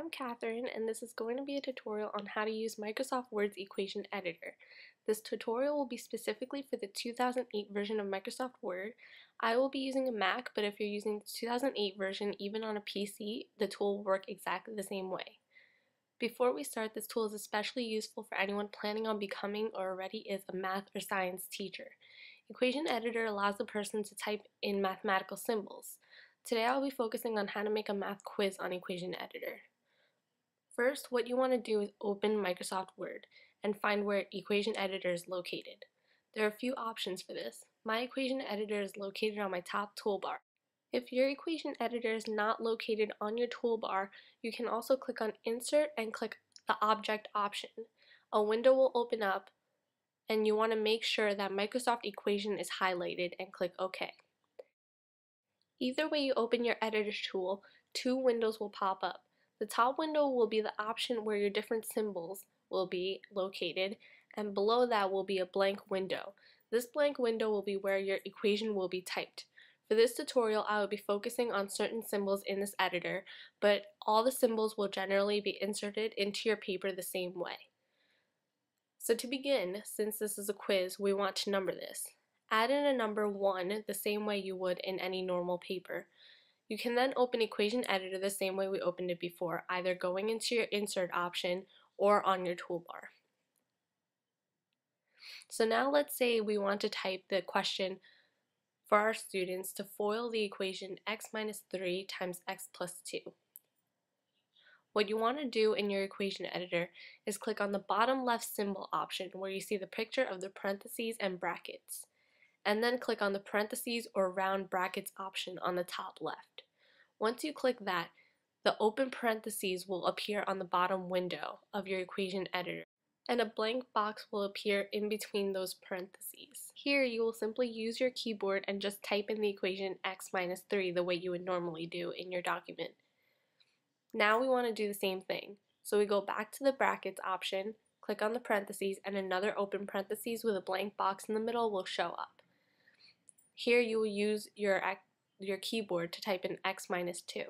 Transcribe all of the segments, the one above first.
I'm Catherine, and this is going to be a tutorial on how to use Microsoft Word's equation editor. This tutorial will be specifically for the 2008 version of Microsoft Word. I will be using a Mac, but if you're using the 2008 version, even on a PC, the tool will work exactly the same way. Before we start, this tool is especially useful for anyone planning on becoming or already is a math or science teacher. Equation Editor allows the person to type in mathematical symbols. Today I'll be focusing on how to make a math quiz on Equation Editor. First, what you want to do is open Microsoft Word and find where Equation Editor is located. There are a few options for this. My Equation Editor is located on my top toolbar. If your Equation Editor is not located on your toolbar, you can also click on Insert and click the Object option. A window will open up and you want to make sure that Microsoft Equation is highlighted and click OK. Either way you open your editor tool, two windows will pop up. The top window will be the option where your different symbols will be located, and below that will be a blank window. This blank window will be where your equation will be typed. For this tutorial, I will be focusing on certain symbols in this editor, but all the symbols will generally be inserted into your paper the same way. So to begin, since this is a quiz, we want to number this. Add in a number 1 the same way you would in any normal paper. You can then open Equation Editor the same way we opened it before, either going into your Insert option or on your toolbar. So now let's say we want to type the question for our students to FOIL the equation x minus 3 times x plus 2. What you want to do in your Equation Editor is click on the bottom left symbol option where you see the picture of the parentheses and brackets, and then click on the parentheses or round brackets option on the top left. Once you click that, the open parentheses will appear on the bottom window of your Equation Editor, and a blank box will appear in between those parentheses. Here you will simply use your keyboard and just type in the equation x minus 3 the way you would normally do in your document. Now we want to do the same thing, so we go back to the brackets option, click on the parentheses, and another open parentheses with a blank box in the middle will show up. Here you will use your keyboard to type in x minus 2.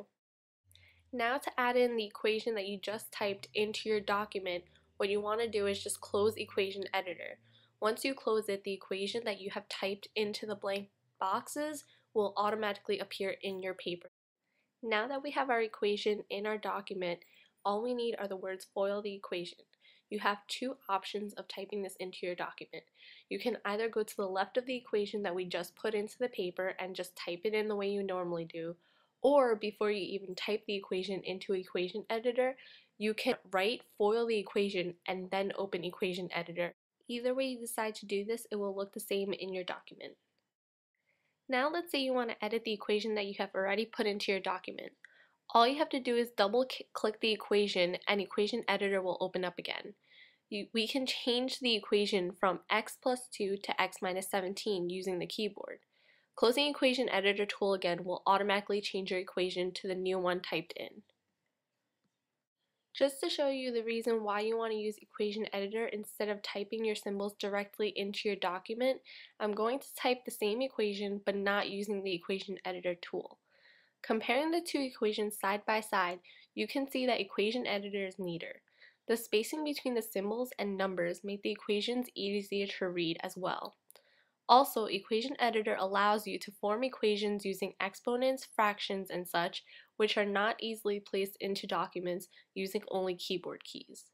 Now to add in the equation that you just typed into your document, what you want to do is just close Equation Editor. Once you close it, the equation that you have typed into the blank boxes will automatically appear in your paper. Now that we have our equation in our document, all we need are the words FOIL the equation. You have two options of typing this into your document. You can either go to the left of the equation that we just put into the paper and just type it in the way you normally do, or before you even type the equation into Equation Editor, you can write FOIL the equation and then open Equation Editor. Either way you decide to do this, it will look the same in your document. Now let's say you want to edit the equation that you have already put into your document. All you have to do is double click the equation and Equation Editor will open up again. We can change the equation from x plus 2 to x minus 17 using the keyboard. Closing Equation Editor tool again will automatically change your equation to the new one typed in. Just to show you the reason why you want to use Equation Editor instead of typing your symbols directly into your document, I'm going to type the same equation but not using the Equation Editor tool. Comparing the two equations side by side, you can see that Equation Editor is neater. The spacing between the symbols and numbers make the equations easier to read as well. Also, Equation Editor allows you to form equations using exponents, fractions, and such, which are not easily placed into documents using only keyboard keys.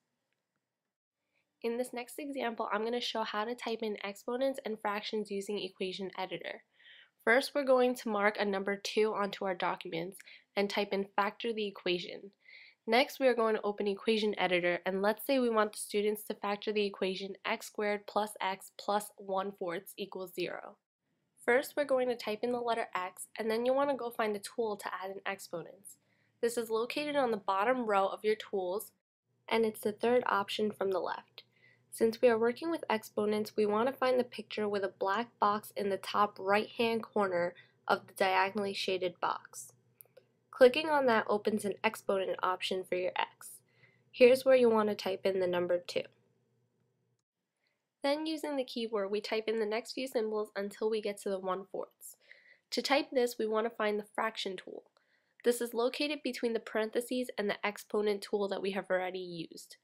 In this next example, I'm going to show how to type in exponents and fractions using Equation Editor. First, we're going to mark a number 2 onto our documents and type in factor the equation. Next, we are going to open Equation Editor, and let's say we want the students to factor the equation x squared plus x plus 1/4 equals 0. First, we're going to type in the letter x, and then you want to go find the tool to add in exponents. This is located on the bottom row of your tools, and it's the third option from the left. Since we are working with exponents, we want to find the picture with a black box in the top right-hand corner of the diagonally shaded box. Clicking on that opens an exponent option for your x. Here's where you want to type in the number 2. Then using the keyboard, we type in the next few symbols until we get to the 1/4. To type this, we want to find the fraction tool. This is located between the parentheses and the exponent tool that we have already used.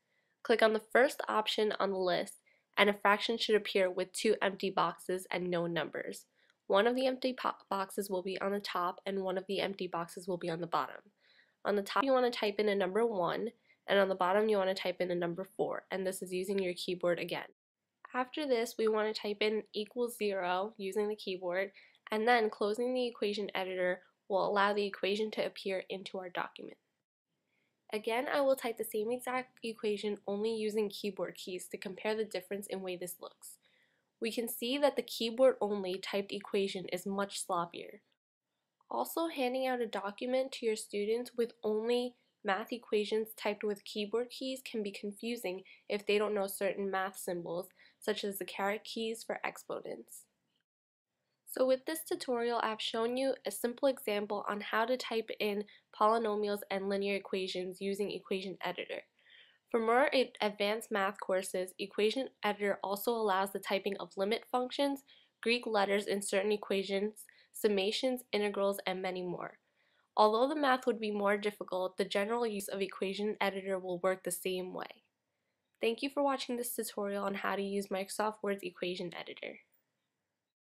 Click on the first option on the list, and a fraction should appear with 2 empty boxes and no numbers. One of the empty boxes will be on the top, and one of the empty boxes will be on the bottom. On the top, you want to type in a number 1, and on the bottom, you want to type in a number 4, and this is using your keyboard again. After this, we want to type in equals 0 using the keyboard, and then closing the equation editor will allow the equation to appear into our document. Again, I will type the same exact equation only using keyboard keys to compare the difference in way this looks. We can see that the keyboard only typed equation is much sloppier. Also, handing out a document to your students with only math equations typed with keyboard keys can be confusing if they don't know certain math symbols, such as the caret keys for exponents. So with this tutorial, I've shown you a simple example on how to type in polynomials and linear equations using Equation Editor. For more advanced math courses, Equation Editor also allows the typing of limit functions, Greek letters in certain equations, summations, integrals, and many more. Although the math would be more difficult, the general use of Equation Editor will work the same way. Thank you for watching this tutorial on how to use Microsoft Word's Equation Editor.